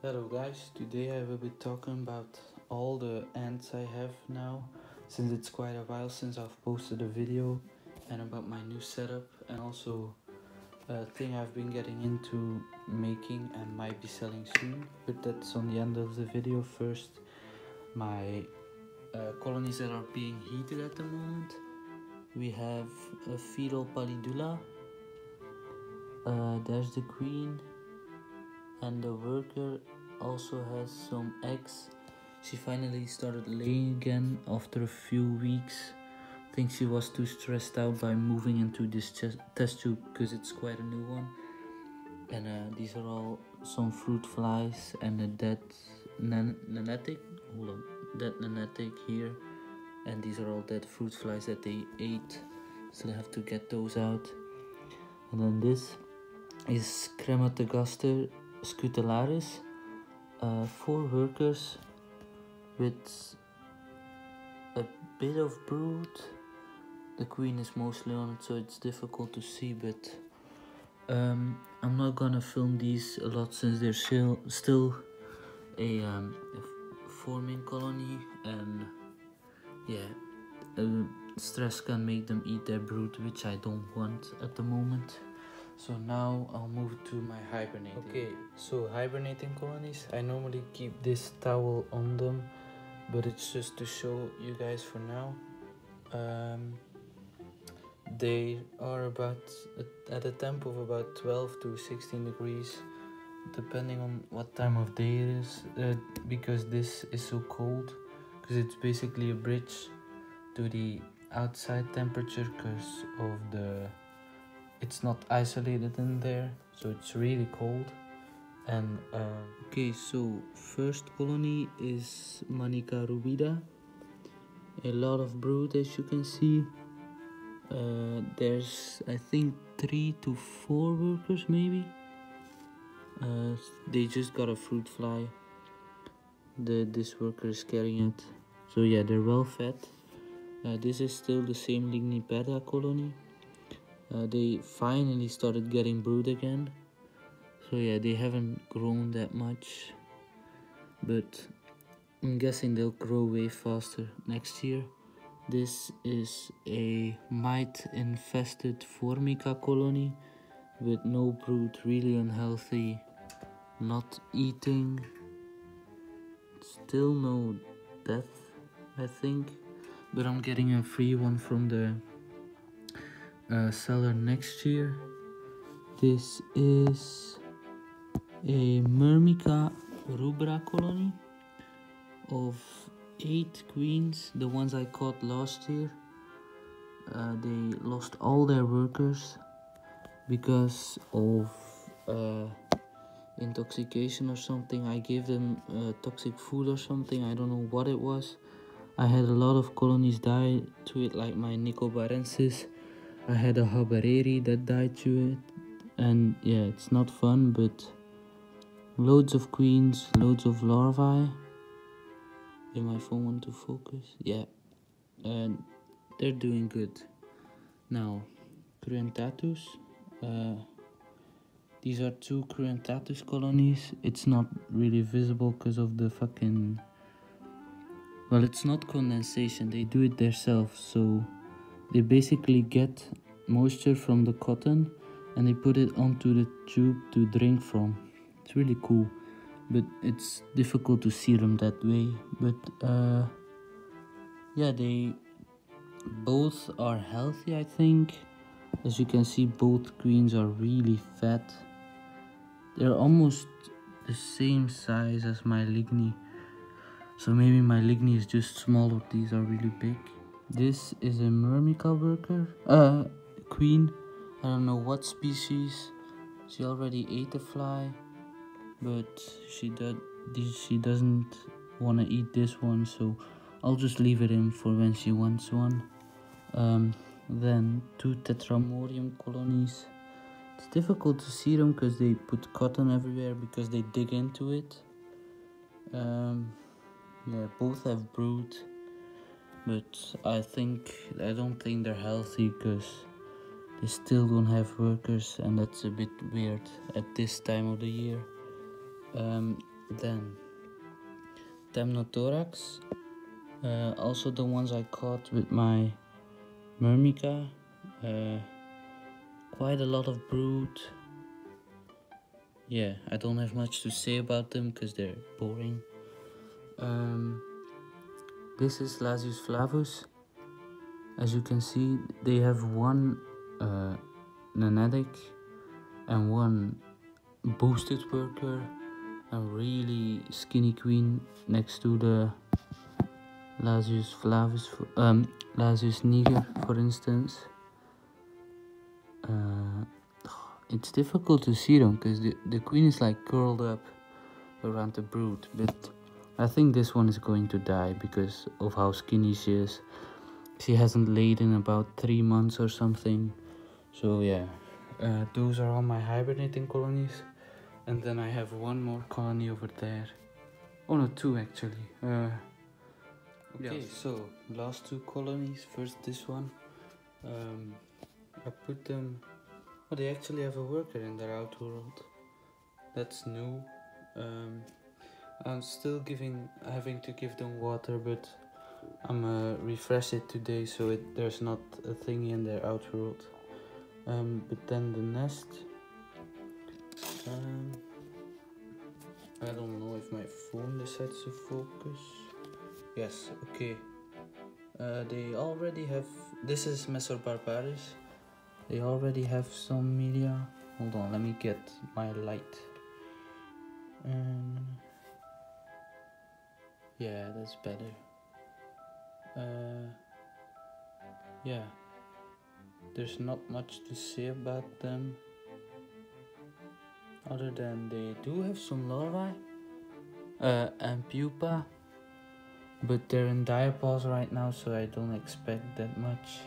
Hello guys, today I will be talking about all the ants I have now, since it's quite a while since I've posted a video, and about my new setup, and also a thing I've been getting into making and might be selling soon, but that's on the end of the video. First, my colonies that are being heated at the moment. We have a fetal palidula, there's the queen, and the worker also has some eggs. She finally started laying again after a few weeks. I think she was too stressed out by moving into this test tube because it's quite a new one. And these are all some fruit flies and a dead nenetic. Hold on, dead nenetic here. And these are all dead fruit flies that they ate. So I have to get those out. And then this is Crematogaster scutellaris. 4 workers with a bit of brood. The queen is mostly on it, so it's difficult to see, but I'm not gonna film these a lot since they're still a forming colony, and yeah, stress can make them eat their brood, which I don't want at the moment. So now I'll move to my hibernating. Okay, so hibernating colonies, I normally keep this towel on them, but it's just to show you guys for now. They are about at a temp of about 12 to 16 degrees, depending on what time of day it is, because this is so cold, because it's basically a bridge to the outside temperature because of it's not isolated in there, so it's really cold. And okay, so first colony is Myrmica rubida. A lot of brood, as you can see. There's I think 3 to 4 workers maybe. They just got a fruit fly. This worker is carrying it. So yeah, they're well fed. This is still the same ligniperda colony. They finally started getting brood again. So yeah, they haven't grown that much, but I'm guessing they'll grow way faster next year. This is a mite-infested formica colony with no brood, really unhealthy, not eating, still no death, I think, but I'm getting a free one from the seller next year. This is a myrmica rubra colony of 8 queens, the ones I caught last year. They lost all their workers because of intoxication or something. I gave them toxic food or something, I don't know what it was. I had a lot of colonies die to it, like my nicobarensis. I had a habereri that died to it, and yeah, it's not fun, but loads of queens, loads of larvae. Did my phone want to focus? Yeah, and they're doing good. Now, cruentatus. These are 2 cruentatus colonies. It's not really visible because of the fucking... Well, it's not condensation, they do it themselves, so they basically get moisture from the cotton and they put it onto the tube to drink from. It's really cool, but it's difficult to see them that way. But yeah, they both are healthy, I think. As you can see, both queens are really fat. They're almost the same size as my ligni, so maybe my ligni is just smaller. These are really big. This is a myrmica worker, queen. I don't know what species. She already ate a fly, but she doesn't want to eat this one, so I'll just leave it in for when she wants one. Then 2 tetramorium colonies. It's difficult to see them because they put cotton everywhere because they dig into it. Yeah, both have brood, but I don't think they're healthy because they still don't have workers, and that's a bit weird at this time of the year. Then temnothorax, also the ones I caught with my myrmica, quite a lot of brood. Yeah, I don't have much to say about them because they're boring. This is lasius flavus. As you can see, they have one nanatic and one boosted worker, a really skinny queen next to the lasius flavus, lasius niger, for instance. It's difficult to see them because the queen is like curled up around the brood, but I think this one is going to die because of how skinny she is. She hasn't laid in about 3 months or something. So yeah, those are all my hibernating colonies. And then I have one more colony over there. Oh no, two actually. Okay, so last two colonies. First this one. I put them... Oh, they actually have a worker in their outworld. That's new. I'm still having to give them water, but I'm refresh it today, so there's not a thingy in their outworld. But then the nest. I don't know if my phone decides to focus. Yes, okay. They already have. This is Messor barbarus. They already have some media. Hold on, let me get my light. Yeah, that's better. Yeah, there's not much to say about them other than they do have some larvae and pupa, but they're in diapause right now, so I don't expect that much.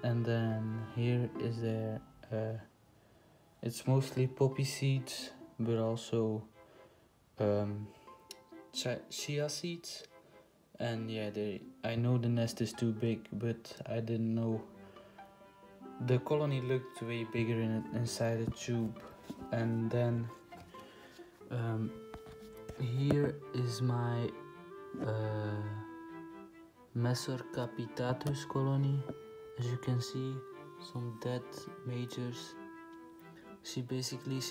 And then here is their it's mostly poppy seeds, but also chia seeds. And yeah, I know the nest is too big, but I didn't know the colony looked way bigger inside a tube. And then here is my messor capitatus colony. As you can see, some dead majors. She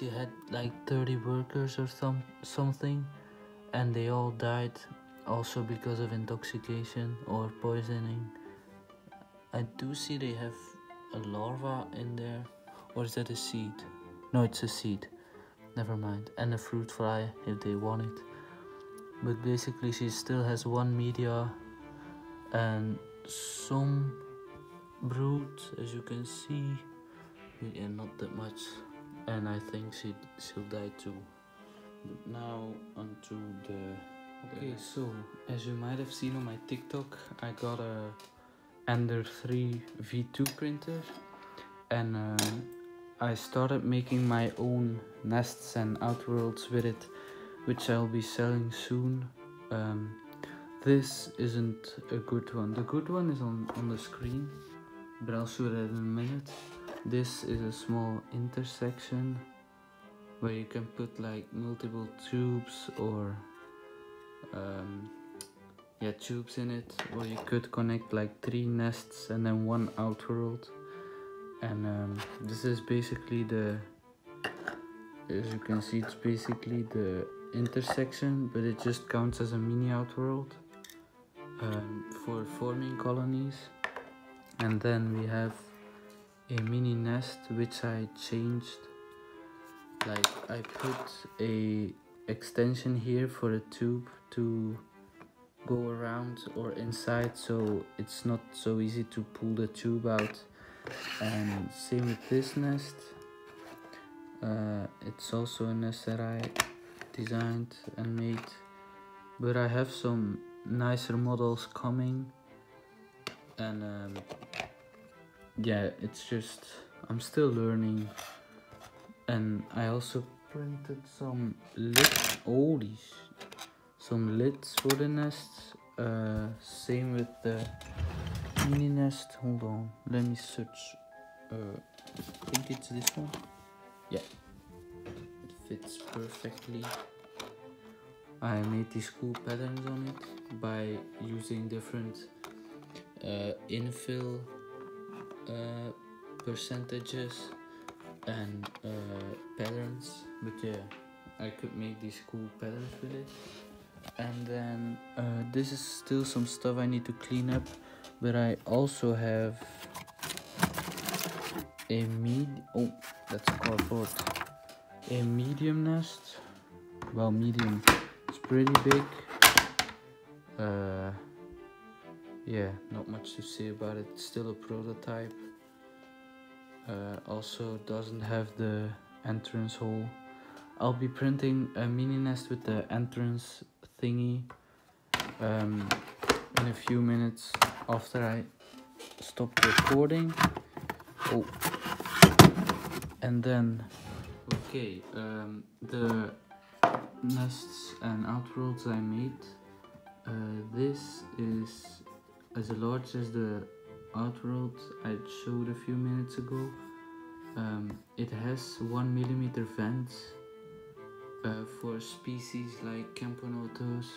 had like 30 workers or something, and they all died also because of intoxication or poisoning. I do see they have a larva in there, or is that a seed? No, it's a seed. Never mind. And a fruit fly if they want it. But basically she still has one media and some brood, as you can see. Yeah, not that much. And I think she'll die too. But now onto the... Okay, so as you might have seen on my TikTok, I got a Ender 3 V2 printer, and I started making my own nests and outworlds with it, which I'll be selling soon. This isn't a good one. The good one is on the screen, but I'll show that in a minute. This is a small intersection where you can put like multiple tubes or tubes in it, or you could connect like 3 nests and then 1 outworld. And this is basically as you can see, it's basically the intersection, but it just counts as a mini outworld for forming colonies. And then we have a mini nest which I changed. Like I put a extension here for a tube to go around or inside, so it's not so easy to pull the tube out. And same with this nest. It's also a nest that I designed and made, but I have some nicer models coming. And yeah, it's just I'm still learning. And I also printed some lids. Some lids for the nests. Same with the mini nest. Hold on, let me search. I think it's this one. Yeah, it fits perfectly. I made these cool patterns on it by using different infill percentages and patterns, but yeah, I could make these cool patterns with it. And then this is still some stuff I need to clean up, but I also have a that's cardboard. A medium nest. Well, medium. It's pretty big. Yeah, not much to say about it. It's still a prototype. Also doesn't have the entrance hole. I'll be printing a mini nest with the entrance thingy in a few minutes after I stop recording. Oh, and then okay, the nests and outworlds I made. This is as large as the outworld I showed a few minutes ago. It has 1 millimeter vents for species like camponotus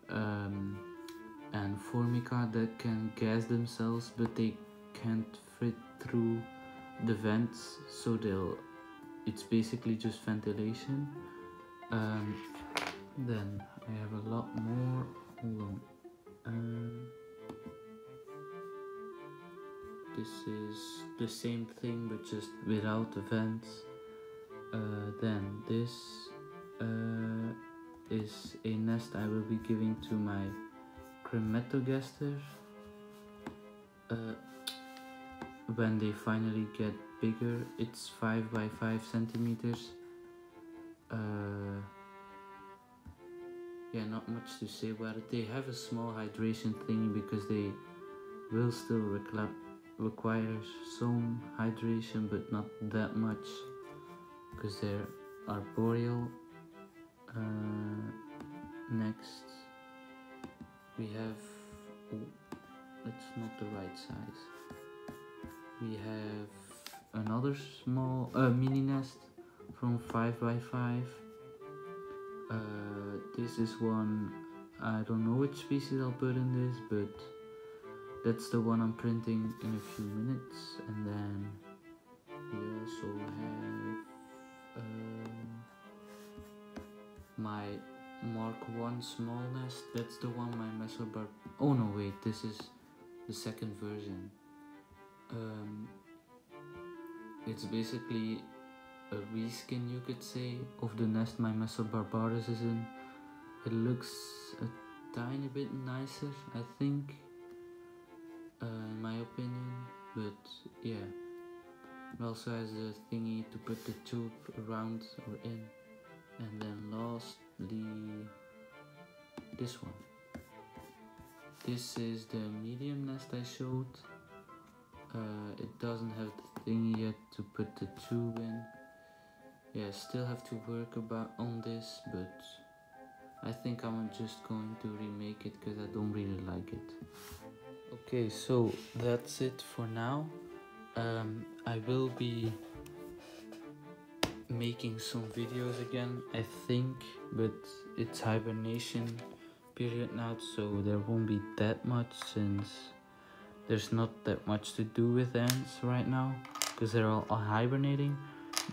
and formica that can gas themselves, but they can't fit through the vents, so it's basically just ventilation. Then I have a lot more. Hold on. This is the same thing but just without the vents. Then this is a nest I will be giving to my cruentatus when they finally get bigger. It's 5 by 5 centimeters. Yeah, not much to say about it. They have a small hydration thingy because they will still require some hydration, but not that much because they're arboreal. Next we have, it's not the right size. We have another small mini nest from 5 by 5. This is one, I don't know which species I'll put in this, but that's the one I'm printing in a few minutes. And then we also have my Mark 1 small nest. That's the one my messor oh no, wait, this is the second version. It's basically a reskin, you could say, of the nest my messor barbarus is in. It looks a tiny bit nicer, I think, in my opinion, but yeah. It also has a thingy to put the tube around or in. And then lastly, this one. This is the medium nest I showed. It doesn't have the thingy yet to put the tube in. Yeah, still have to work on this, but I think I'm just going to remake it because I don't really like it. Okay, so that's it for now. I will be making some videos again, I think, but it's hibernation period now, so there won't be that much since there's not that much to do with ants right now because they're all hibernating.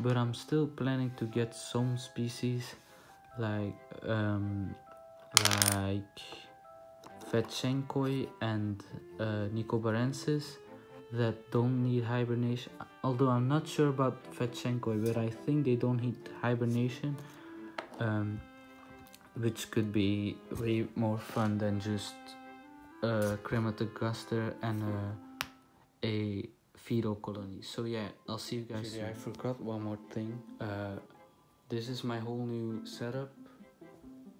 But I'm still planning to get some species like Vetschenkoi and Nicobarensis that don't need hibernation. Although I'm not sure about Vetschenkoi, but I think they don't need hibernation, which could be way more fun than just Cruentatus and a fetal colony. So yeah, I'll see you guys soon. I forgot one more thing. This is my whole new setup,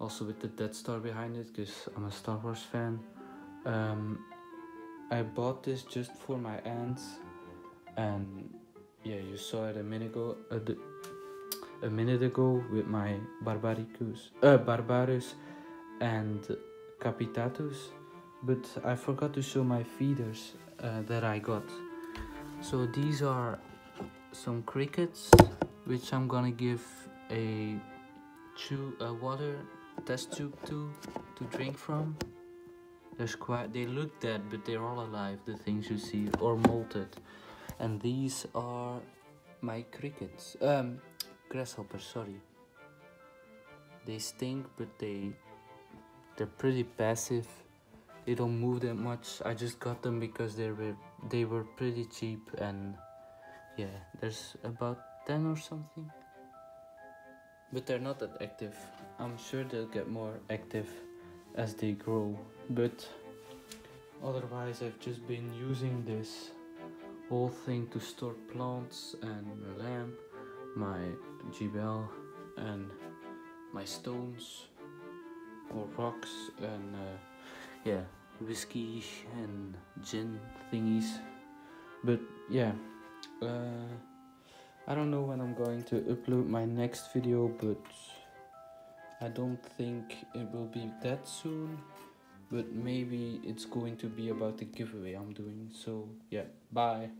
also with the Death Star behind it because I'm a Star Wars fan. I bought this just for my ants, and yeah, you saw it a minute ago with my barbarus and capitatus, but I forgot to show my feeders that I got. So these are some crickets which I'm gonna give a water test tube to drink from. They look dead, but they're all alive, the things you see, or molted. And these are my crickets. Grasshoppers, sorry. They stink, but they're pretty passive. They don't move that much. I just got them because they were pretty cheap, and yeah, there's about 10 or something. But they're not that active. I'm sure they'll get more active as they grow, but otherwise I've just been using this whole thing to store plants and a lamp, my jebel and my stones or rocks, and yeah, whiskey and gin thingies. But yeah, I don't know when I'm going to upload my next video, but I don't think it will be that soon, but maybe it's going to be about the giveaway I'm doing. So yeah, bye.